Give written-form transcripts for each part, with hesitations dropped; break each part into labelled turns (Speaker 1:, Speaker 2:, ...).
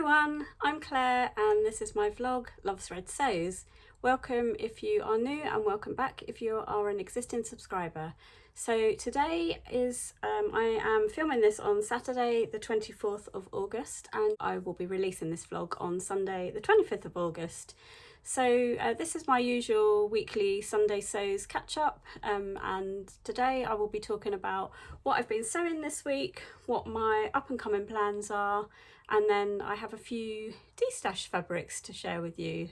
Speaker 1: everyone, I'm Claire and this is my vlog, Love Thread Sews. Welcome if you are new and welcome back if you are an existing subscriber. So today is, I am filming this on Saturday the 24th of August and I will be releasing this vlog on Sunday the 25th of August. So this is my usual weekly Sunday sews catch up and today I will be talking about what I've been sewing this week, what my up and coming plans are, and then I have a few destash fabrics to share with you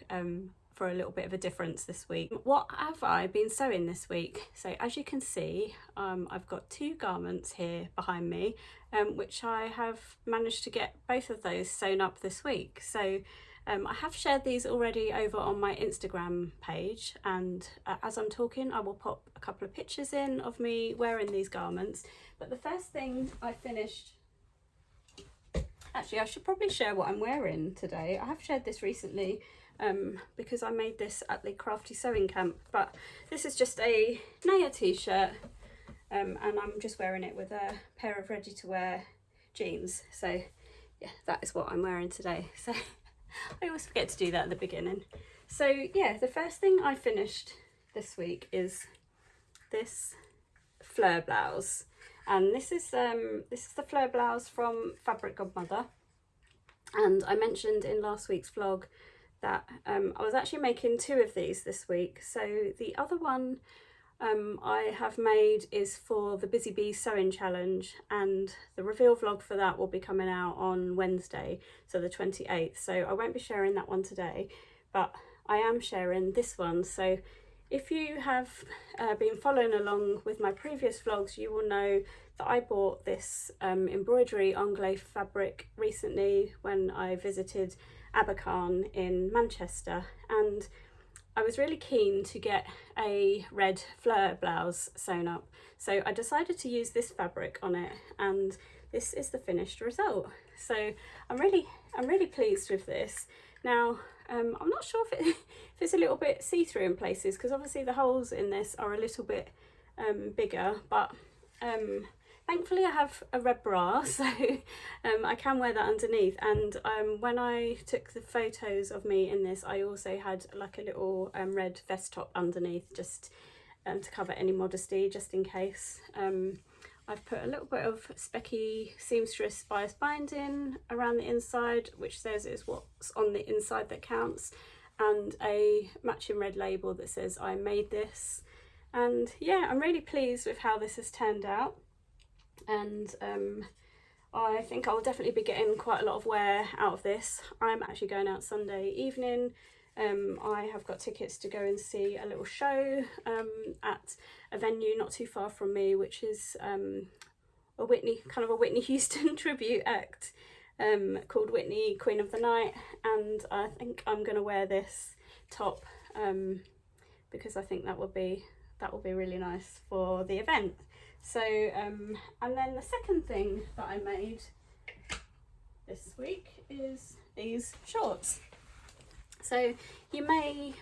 Speaker 1: for a little bit of a difference this week. What have I been sewing this week? So as you can see, I've got two garments here behind me, which I have managed to get both of those sewn up this week. So I have shared these already over on my Instagram page, and as I'm talking I will pop a couple of pictures in of me wearing these garments. But the first thing I finished, actually I should probably share what I'm wearing today. I have shared this recently because I made this at the Crafty Sewing Camp, but this is just a Naya t-shirt and I'm just wearing it with a pair of ready to wear jeans. So yeah, that is what I'm wearing today. So I always forget to do that at the beginning. So yeah, the first thing I finished this week is this fleur blouse, and this is the fleur blouse from Fabric Godmother. And I mentioned in last week's vlog that I was actually making two of these this week. So the other one I have made is for the Busy Bee Sewing Challenge, and the reveal vlog for that will be coming out on Wednesday, so the 28th. So I won't be sharing that one today, but I am sharing this one. So if you have been following along with my previous vlogs, you will know that I bought this embroidery Anglais fabric recently when I visited Abercarn in Manchester, and I was really keen to get a red fleur blouse sewn up, so I decided to use this fabric on it, and this is the finished result. So I'm really pleased with this. Now I'm not sure if it's a little bit see-through in places, because obviously the holes in this are a little bit bigger, but thankfully I have a red bra, so I can wear that underneath. And when I took the photos of me in this, I also had like a little red vest top underneath, just to cover any modesty, just in case. I've put a little bit of specky seamstress bias binding around the inside, which says it's what's on the inside that counts, and a matching red label that says I made this. And yeah, I'm really pleased with how this has turned out, and I think I'll definitely be getting quite a lot of wear out of this. I'm actually going out Sunday evening. I have got tickets to go and see a little show at a venue not too far from me, which is a Whitney Houston tribute act called Whitney Queen of the Night, and I think I'm going to wear this top because I think that will be really nice for the event. So and then the second thing that I made this week is these shorts. So you may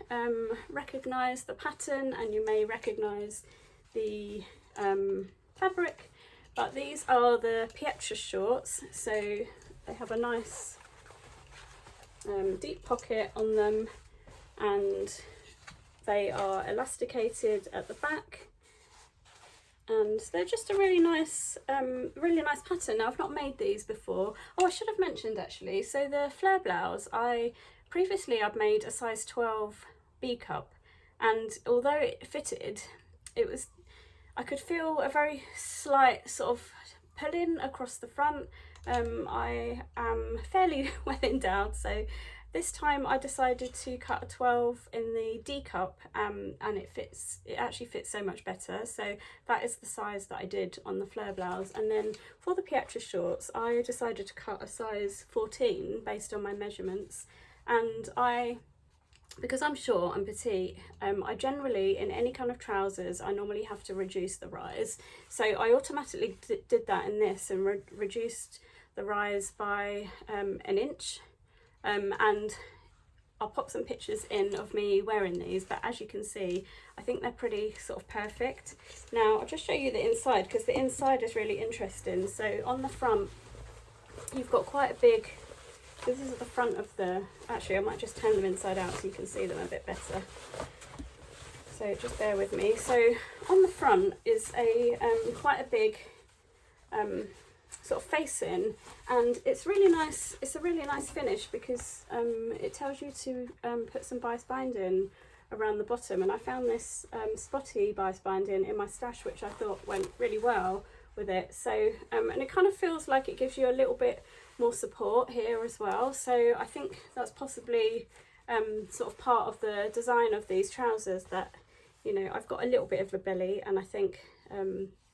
Speaker 1: recognise the pattern and you may recognise the fabric, but these are the Pietra shorts. So they have a nice deep pocket on them, and they are elasticated at the back, and they're just a really nice pattern. Now I've not made these before. Oh, I should have mentioned actually, so the flare blouse, previously I'd made a size 12 B cup, and although it fitted, I could feel a very slight sort of pulling across the front. I am fairly well endowed, so this time I decided to cut a 12 in the D cup, and it actually fits so much better. So that is the size that I did on the flare blouse. And then for the Pietra shorts, I decided to cut a size 14 based on my measurements. And because I'm short and petite, I generally, in any kind of trousers, I normally have to reduce the rise. So I automatically did that in this and reduced the rise by an inch. And I'll pop some pictures in of me wearing these, but as you can see, I think they're pretty sort of perfect. Now I'll just show you the inside, because the inside is really interesting. So on the front, you've got quite a big This is at the front of the, actually I might just turn them inside out so you can see them a bit better. So just bear with me. So on the front is a quite a big sort of facing, and it's really nice. It's a really nice finish because it tells you to put some bias binding around the bottom, and I found this spotty bias binding in my stash, which I thought went really well with it. So and it kind of feels like it gives you a little bit more support here as well. So I think that's possibly sort of part of the design of these trousers, that, you know, I've got a little bit of a belly, and I think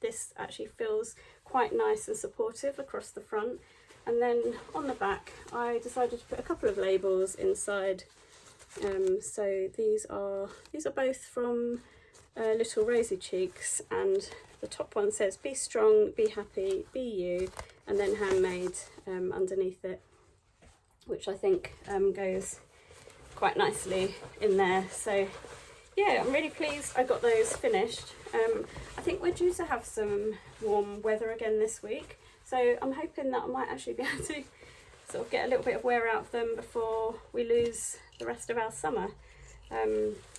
Speaker 1: this actually feels quite nice and supportive across the front. And then on the back I decided to put a couple of labels inside. So these are both from Little Rosy Cheeks, and the top one says be strong, be happy, be you, and then handmade underneath it, which I think goes quite nicely in there. So yeah, I'm really pleased I got those finished. I think we're due to have some warm weather again this week, so I'm hoping that I might actually be able to sort of get a little bit of wear out of them before we lose the rest of our summer.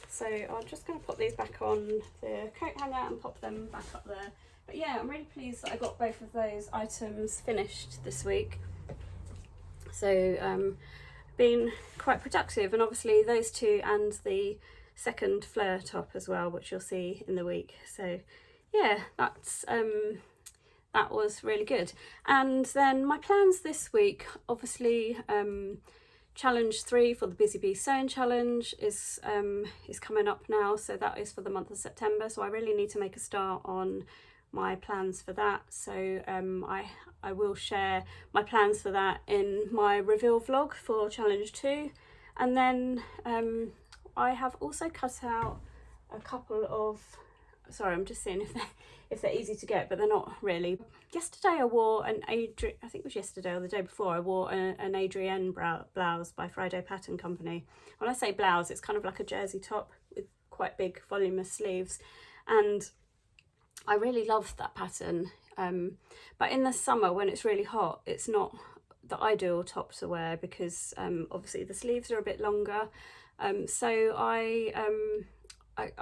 Speaker 1: So I'm just going to pop these back on the coat hanger and pop them back up there. But yeah, I'm really pleased that I got both of those items finished this week. So been quite productive, and obviously those two and the second flare top as well, which you'll see in the week. So yeah, that's that was really good. And then my plans this week, obviously challenge 3 for the Busy Bee Sewing Challenge is coming up now, so that is for the month of September, so I really need to make a start on my plans for that. So I will share my plans for that in my reveal vlog for challenge 2. And then I have also cut out a couple of, sorry, I'm just seeing if they're easy to get, but they're not really. Yesterday I wore an I think it was yesterday or the day before, I wore an Adrienne blouse by Friday Pattern Company. When I say blouse, it's kind of like a jersey top with quite big voluminous sleeves, and I really love that pattern. But in the summer when it's really hot, it's not the ideal top to wear because obviously the sleeves are a bit longer. So I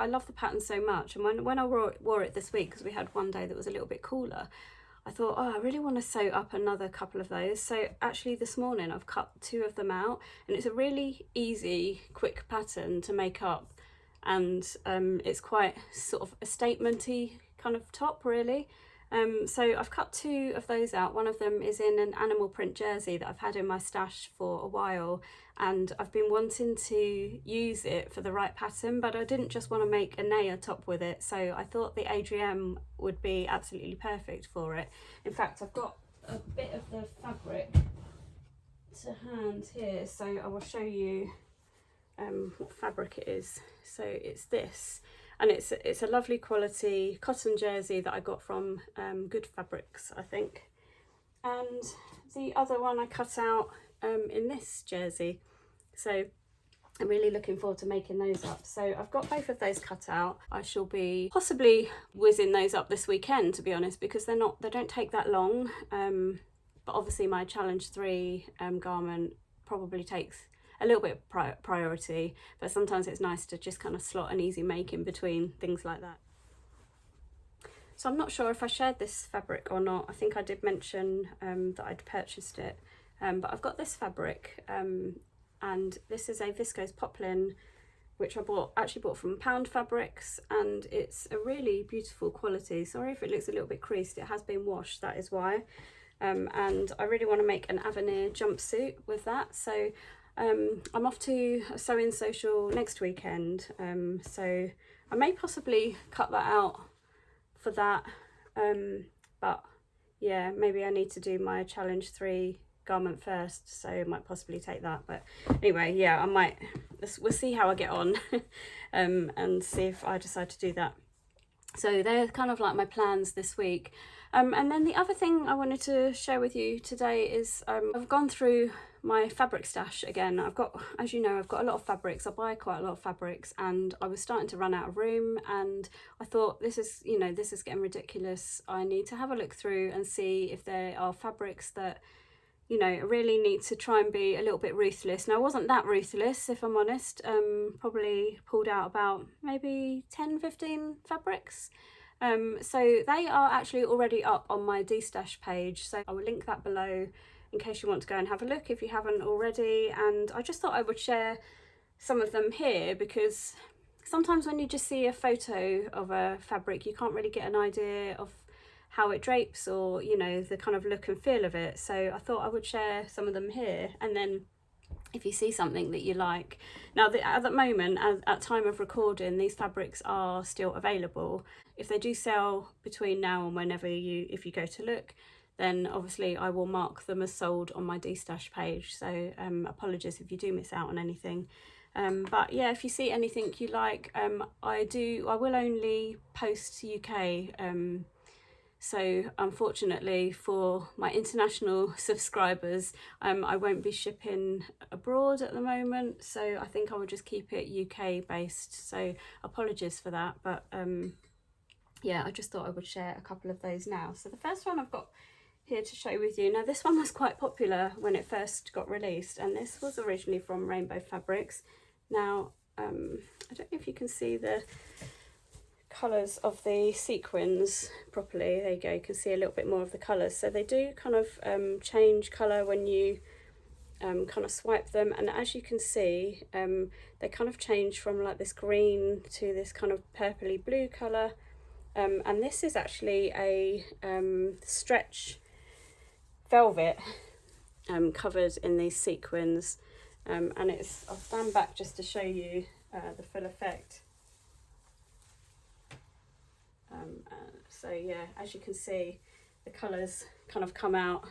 Speaker 1: love the pattern so much, and when I wore it this week, because we had one day that was a little bit cooler, I thought, oh, I really want to sew up another couple of those. So actually this morning I've cut 2 of them out, and it's a really easy, quick pattern to make up, and it's quite sort of a statement-y kind of top really. So I've cut 2 of those out. One of them is in an animal print jersey that I've had in my stash for a while, and I've been wanting to use it for the right pattern, but I didn't just want to make a Naya top with it, so I thought the Adrienne would be absolutely perfect for it. In fact, I've got a bit of the fabric to hand here, so I will show you what fabric it is. So it's this, and it's a lovely quality cotton jersey that I got from Good Fabrics, I think. And the other one I cut out in this jersey, so I'm really looking forward to making those up. So I've got both of those cut out. I shall be possibly whizzing those up this weekend, to be honest, because they don't take that long. But obviously my challenge 3 garment probably takes a little bit of priority, but sometimes it's nice to just kind of slot an easy make in between things like that. So I'm not sure if I shared this fabric or not. I think I did mention that I'd purchased it, but I've got this fabric, and this is a viscose poplin, which I actually bought from Pound Fabrics, and it's a really beautiful quality. Sorry if it looks a little bit creased, it has been washed, that is why. And I really want to make an Avenir jumpsuit with that, so I'm off to a sewing social next weekend, so I may possibly cut that out for that, but yeah, maybe I need to do my challenge 3 garment first, so I might possibly take that. But anyway, yeah, we'll see how I get on and see if I decide to do that. So they're kind of like my plans this week. And then the other thing I wanted to share with you today is I've gone through my fabric stash again. As you know, I've got a lot of fabrics. I buy quite a lot of fabrics, and I was starting to run out of room, and I thought this is getting ridiculous. I need to have a look through and see if there are fabrics that you know, I really need to try and be a little bit ruthless. Now, I wasn't that ruthless, if I'm honest. Probably pulled out about maybe 10, 15 fabrics. So they are actually already up on my destash page, so I will link that below in case you want to go and have a look if you haven't already. And I just thought I would share some of them here, because sometimes when you just see a photo of a fabric, you can't really get an idea of how it drapes, or, you know, the kind of look and feel of it. So I thought I would share some of them here, and then if you see something that you like. Now, at the moment, at time of recording, these fabrics are still available. If they do sell between now and whenever if you go to look, then obviously I will mark them as sold on my destash page. So apologies if you do miss out on anything. But yeah, if you see anything you like, I will only post UK. So unfortunately for my international subscribers, I won't be shipping abroad at the moment. So I think I will just keep it UK based. So apologies for that. But yeah, I just thought I would share a couple of those now. So the first one I've got here to show with you. Now, this one was quite popular when it first got released, and this was originally from Rainbow Fabrics. Now, I don't know if you can see the colours of the sequins properly. There you go, you can see a little bit more of the colours. So they do kind of change colour when you kind of swipe them, and as you can see, they kind of change from like this green to this kind of purpley blue colour. And this is actually a stretch velvet covered in these sequins, and I'll stand back just to show you the full effect. So yeah, as you can see, the colours kind of come out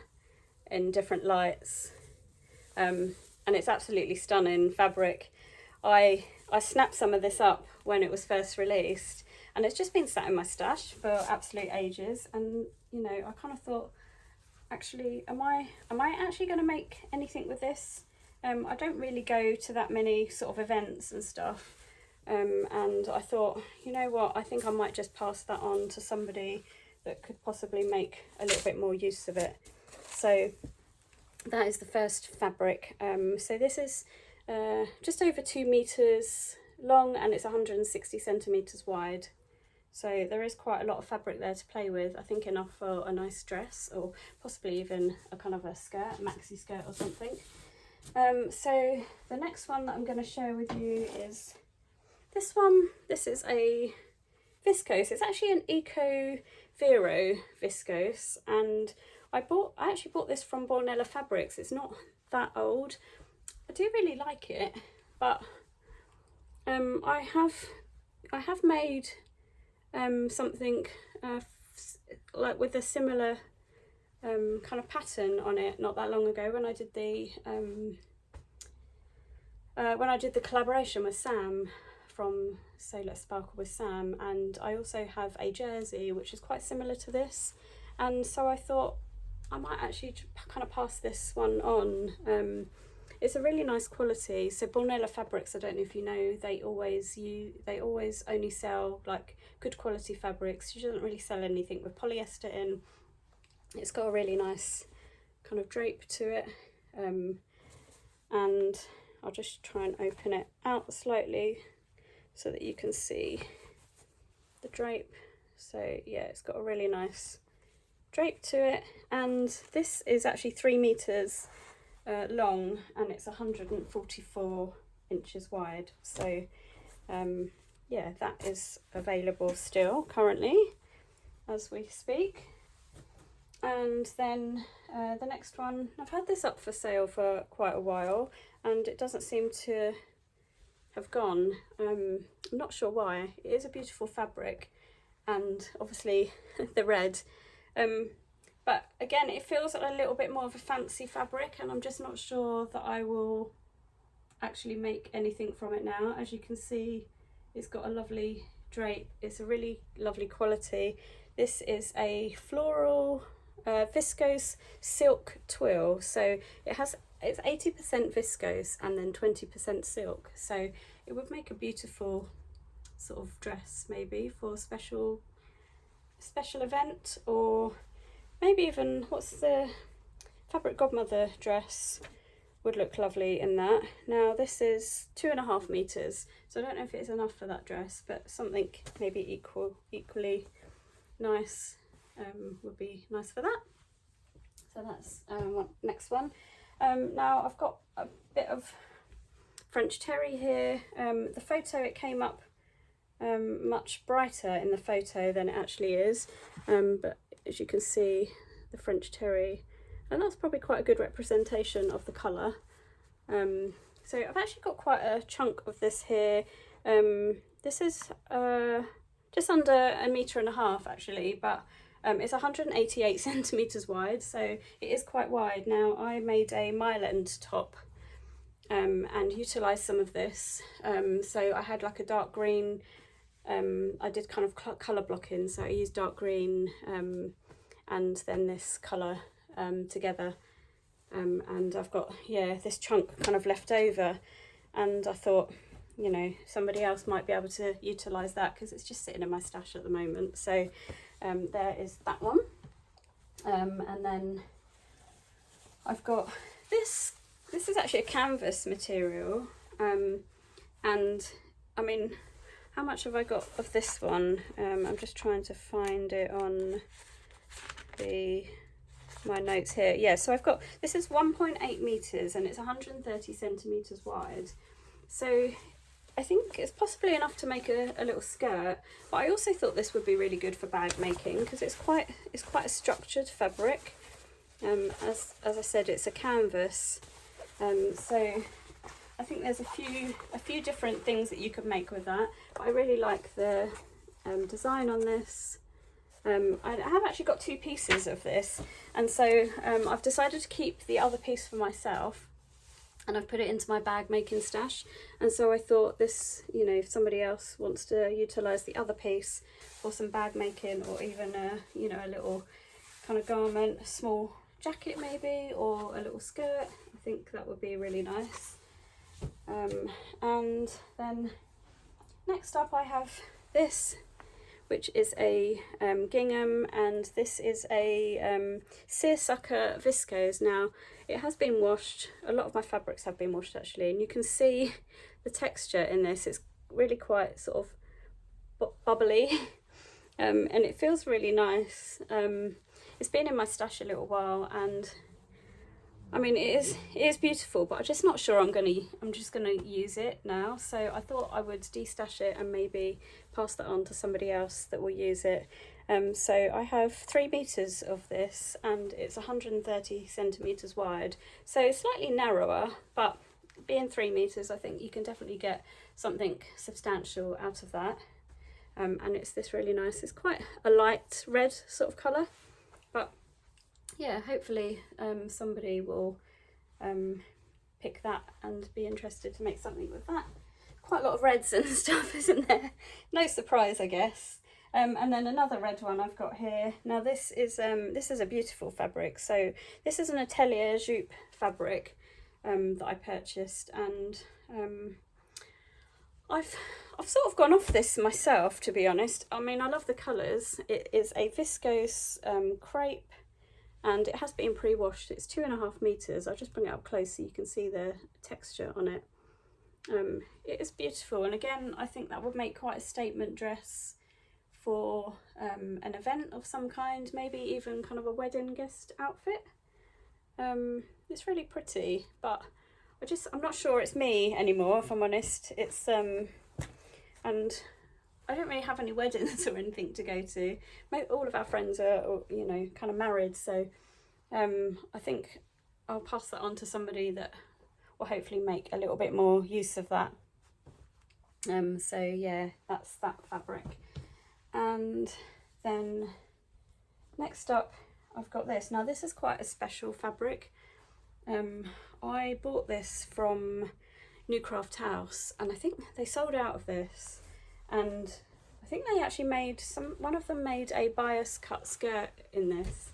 Speaker 1: in different lights, and it's absolutely stunning fabric. I snapped some of this up when it was first released, and it's just been sat in my stash for absolute ages. And you know, I kind of thought, actually, am I actually going to make anything with this? I don't really go to that many sort of events and stuff. And I thought, you know what, I think I might just pass that on to somebody that could possibly make a little bit more use of it. So that is the first fabric. So this is just over 2 meters long, and it's 160 centimeters wide. So there is quite a lot of fabric there to play with. I think enough for a nice dress, or possibly even a kind of a skirt, a maxi skirt or something. So the next one that I'm going to share with you is this one. This is a viscose. It's actually an Eco Vero viscose, and I actually bought this from Bornella Fabrics. It's not that old. I do really like it, but I have made something like with a similar kind of pattern on it not that long ago, when I did the collaboration with Sam from So Let's Sparkle with Sam. And I also have a jersey which is quite similar to this, and so I thought I might actually kind of pass this one on. It's a really nice quality. So Bornella Fabrics, I don't know if you know, they always only sell like good quality fabrics. She doesn't really sell anything with polyester in. It's got a really nice kind of drape to it, and I'll just try and open it out slightly so that you can see the drape. So yeah, it's got a really nice drape to it, and this is actually 3 meters long, and it's 144 inches wide. So yeah, that is available still currently as we speak. And then the next one, I've had this up for sale for quite a while, and it doesn't seem to have gone. I'm not sure why. It is a beautiful fabric, and obviously the red, but again, it feels a little bit more of a fancy fabric, and I'm just not sure that I will actually make anything from it now. As you can see, it's got a lovely drape. It's a really lovely quality. This is a floral viscose silk twill, so it's 80% viscose and then 20% silk, so it would make a beautiful sort of dress, maybe for a special event, or maybe even, what's the fabric godmother dress would look lovely in that. Now this is 2.5 meters, so I don't know if it's enough for that dress, but something maybe equally nice would be nice for that. So that's next one. Now I've got a bit of French terry here. The photo, it came up much brighter in the photo than it actually is, but as you can see, the French terry, and that's probably quite a good representation of the colour. So I've actually got quite a chunk of this here. This is just under 1.5 meters actually, but it's 188 centimetres wide, so it is quite wide. Now I made a Myland top and utilised some of this. So I had like a dark green, I did kind of colour blocking, so I used dark green and then this colour together, and I've got, yeah, this chunk kind of left over, and I thought, you know, somebody else might be able to utilise that because it's just sitting in my stash at the moment. So there is that one, and then I've got this. This is actually a canvas material, and I mean, how much have I got of this one? I'm just trying to find it on my notes here. Yeah, so I've got, this is 1.8 meters and it's 130 centimeters wide. So I think it's possibly enough to make a little skirt, but I also thought this would be really good for bag making because it's quite a structured fabric. As I said, it's a canvas, so I think there's a few different things that you could make with that. But I really like the design on this. I have actually got 2 pieces of this, and so I've decided to keep the other piece for myself, and I've put it into my bag making stash. And so I thought this, you know, if somebody else wants to utilise the other piece for some bag making, or even you know, a little kind of garment, a small jacket maybe, or a little skirt, I think that would be really nice. And then next up I have this, which is a gingham, and this is a seersucker viscose. Now it has been washed, a lot of my fabrics have been washed actually, and you can see the texture in this. It's really quite sort of bubbly, and it feels really nice. It's been in my stash a little while, and I mean, it is beautiful, but I'm just not sure I'm just gonna use it now. So I thought I would destash it and maybe pass that on to somebody else that will use it. So I have 3 meters of this, and it's 130 centimeters wide, so slightly narrower, but being 3 meters, I think you can definitely get something substantial out of that. And it's this really nice, it's quite a light red sort of colour, but yeah, hopefully somebody will pick that and be interested to make something with that. Quite a lot of reds and stuff, isn't there? No surprise, I guess. And then another red one I've got here. Now this is a beautiful fabric. So this is an Atelier Jupe fabric that I purchased, and I've sort of gone off this myself, to be honest. I mean, I love the colours. It is a viscose crepe, and it has been pre-washed. It's 2.5 meters. I'll just bring it up close so you can see the texture on it. It is beautiful, and again, I think that would make quite a statement dress for an event of some kind, maybe even kind of a wedding guest outfit. It's really pretty, but I'm not sure it's me anymore, if I'm honest. It's and I don't really have any weddings or anything to go to. All of our friends are, you know, kind of married, so I think I'll pass that on to somebody that will hopefully make a little bit more use of that. So yeah, that's that fabric. And then next up I've got this. Now this is quite a special fabric. I bought this from New Craft House, and I think they sold out of this, and I think they actually made one of them made a bias cut skirt in this,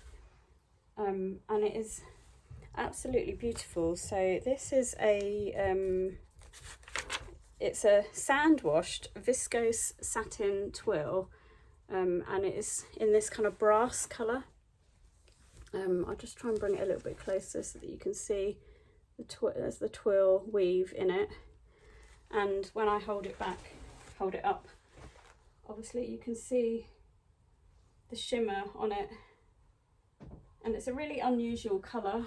Speaker 1: and it is absolutely beautiful. So this is it's a sand washed viscose satin twill, and it is in this kind of brass colour. I'll just try and bring it a little bit closer so that you can see there's the twill weave in it. And when I hold it up, obviously you can see the shimmer on it. And it's a really unusual colour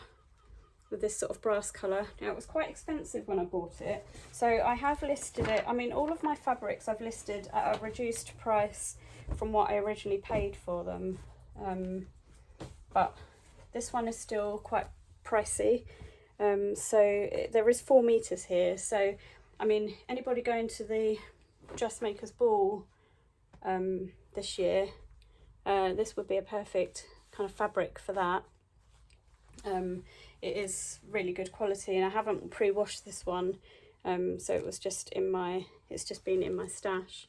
Speaker 1: with this sort of brass colour. Now, it was quite expensive when I bought it, so I have listed it. I mean, all of my fabrics I've listed at a reduced price from what I originally paid for them, but this one is still quite pricey. So there is 4 meters here, so I mean, anybody going to the Dressmakers Ball this year, this would be a perfect kind of fabric for that. It is really good quality, and I haven't pre-washed this one, so it's just been in my stash.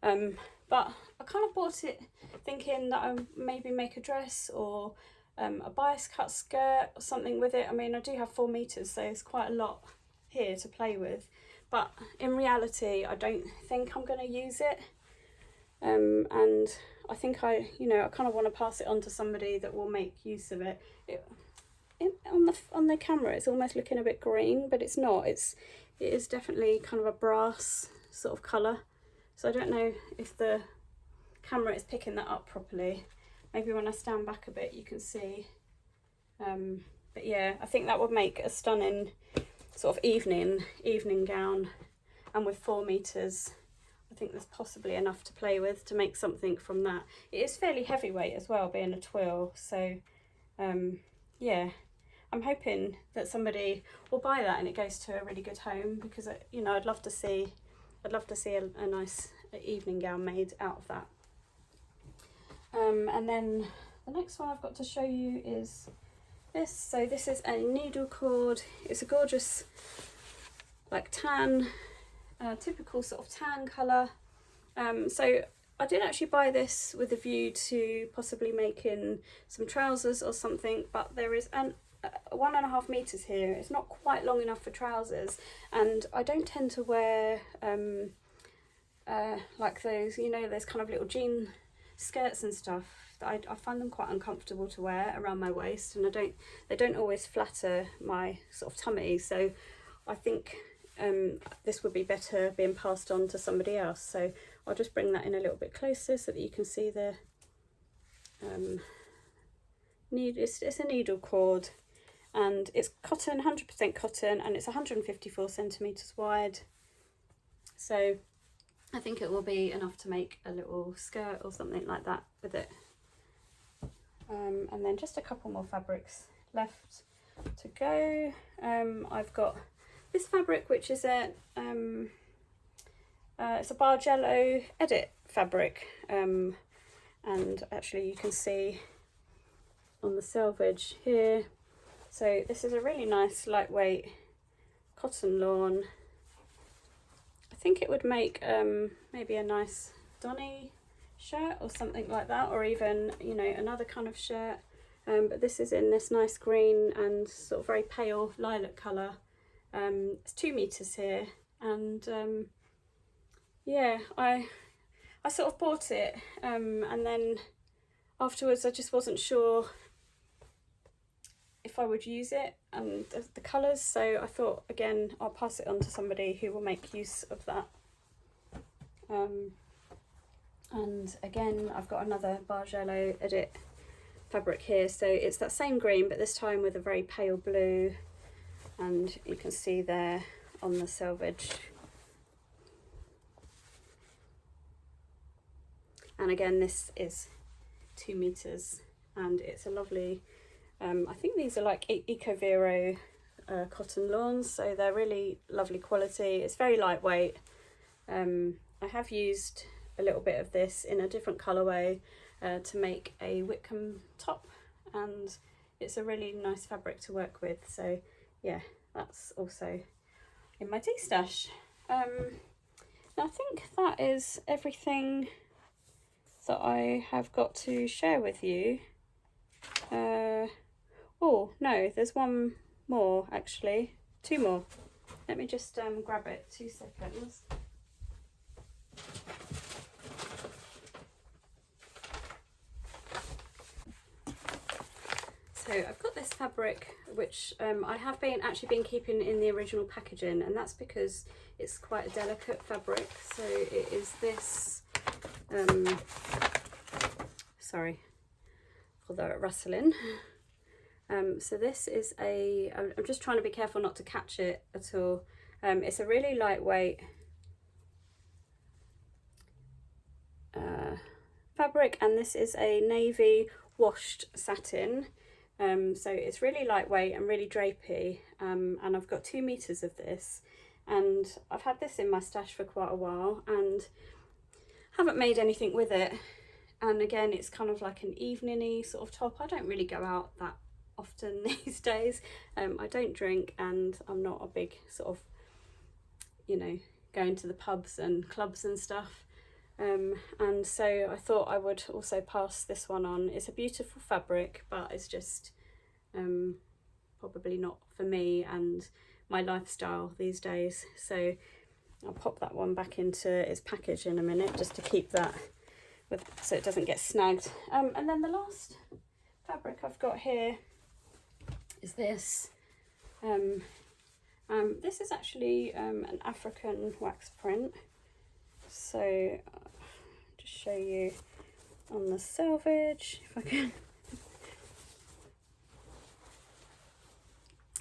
Speaker 1: But I kind of bought it thinking that I would maybe make a dress or a bias cut skirt or something with it. I mean, I do have 4 meters, so it's quite a lot here to play with, but in reality I don't think I'm going to use it, and I think I kind of want to pass it on to somebody that will make use of it. On the camera it's almost looking a bit green, but it's not. It is definitely kind of a brass sort of colour, so I don't know if the camera is picking that up properly. Maybe when I stand back a bit you can see, but yeah, I think that would make a stunning sort of evening gown, and with 4 meters I think there's possibly enough to play with to make something from that. It is fairly heavyweight as well, being a twill, so yeah, I'm hoping that somebody will buy that and it goes to a really good home, because I'd love to see a nice evening gown made out of that. And then the next one I've got to show you is this. So this is a needle cord. It's a gorgeous like tan, typical sort of tan colour. So I did actually buy this with a view to possibly making some trousers or something, but there is 1.5 meters here. It's not quite long enough for trousers, and I don't tend to wear like those, those kind of little jean skirts and stuff. I find them quite uncomfortable to wear around my waist, and they don't always flatter my sort of tummy, so I think this would be better being passed on to somebody else. So I'll just bring that in a little bit closer so that you can see the it's a needle cord, and it's cotton, 100% cotton, and it's 154 centimeters wide, so I think it will be enough to make a little skirt or something like that with it. And then just a couple more fabrics left to go. I've got this fabric, which is it's a Bargello Edit fabric, and actually you can see on the selvage here. So this is a really nice lightweight cotton lawn. I think it would make maybe a nice Donny shirt or something like that, or even another kind of shirt, but this is in this nice green and sort of very pale lilac colour. It's 2 meters here, and yeah, I sort of bought it, and then afterwards I just wasn't sure if I would use it and the colours, so I thought, again, I'll pass it on to somebody who will make use of that. And again, I've got another Bargello Edit fabric here, so it's that same green, but this time with a very pale blue, and you can see there on the selvage. And again, this is 2 meters, and it's a lovely, I think these are like Ecovero cotton lawns, so they're really lovely quality. It's very lightweight. I have used a little bit of this in a different colourway to make a Whitcomb top, and it's a really nice fabric to work with. So yeah, that's also in my tea stash. Now I think that is everything that I have got to share with you. Oh no, there's one more actually, 2 more. Let me just grab it, 2 seconds. So So I've got this fabric which I have actually been keeping in the original packaging, and that's because it's quite a delicate fabric. So it is this, sorry for the rustling. So this is I'm just trying to be careful not to catch it at all. It's a really lightweight fabric, and this is a navy washed satin. So it's really lightweight and really drapey, and I've got 2 meters of this, and I've had this in my stash for quite a while and haven't made anything with it. And again, it's kind of like an evening-y sort of top. I don't really go out that often these days. I don't drink, and I'm not a big sort of, you know, going to the pubs and clubs and stuff. And so I thought I would also pass this one on. It's a beautiful fabric, but it's just probably not for me and my lifestyle these days. So I'll pop that one back into its package in a minute, just to keep that so it doesn't get snagged. And then the last fabric I've got here is this. This is actually an African wax print. So just show you on the selvage if I can.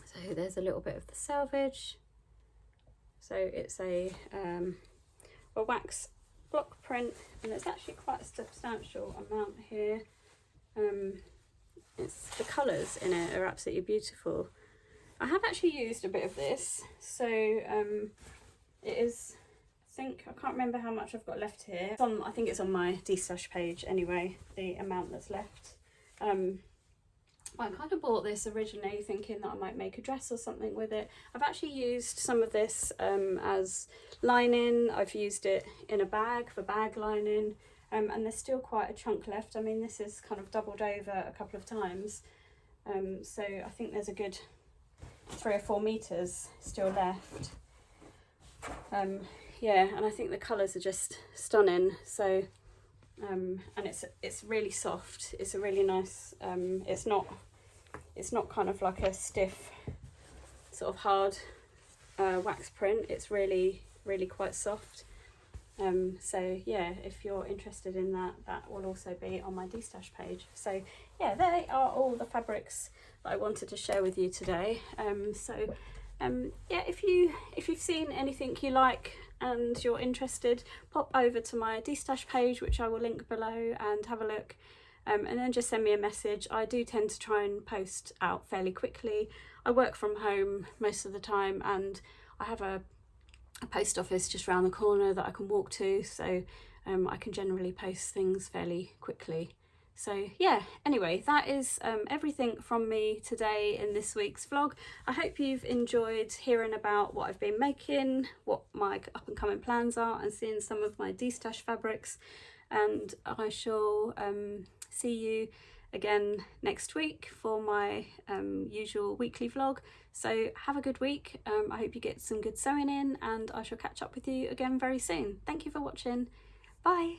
Speaker 1: So there's a little bit of the selvage. So it's a wax block print, and it's actually quite a substantial amount here. The colours in it are absolutely beautiful. I have actually used a bit of this, so it is, I can't remember how much I've got left here. I think it's on my destash page anyway, the amount that's left. I kind of bought this originally thinking that I might make a dress or something with it. I've actually used some of this as lining. I've used it in a bag for bag lining, and there's still quite a chunk left. I mean, this is kind of doubled over a couple of times, so I think there's a good 3 or 4 meters still left. Yeah, and I think the colours are just stunning. So and it's really soft. It's a really nice, it's not kind of like a stiff sort of hard wax print. It's really quite soft. So yeah, if you're interested in that, that will also be on my destash page. So yeah, they are all the fabrics that I wanted to share with you today. Yeah, if you've seen anything you like and you're interested, pop over to my destash page, which I will link below, and have a look, and then just send me a message. I do tend to try and post out fairly quickly. I work from home most of the time, and I have a post office just around the corner that I can walk to, so I can generally post things fairly quickly. So yeah, anyway, that is everything from me today in this week's vlog. I hope you've enjoyed hearing about what I've been making, what my up and coming plans are, and seeing some of my destash fabrics. And I shall see you again next week for my usual weekly vlog. So have a good week. I hope you get some good sewing in, and I shall catch up with you again very soon. Thank you for watching. Bye.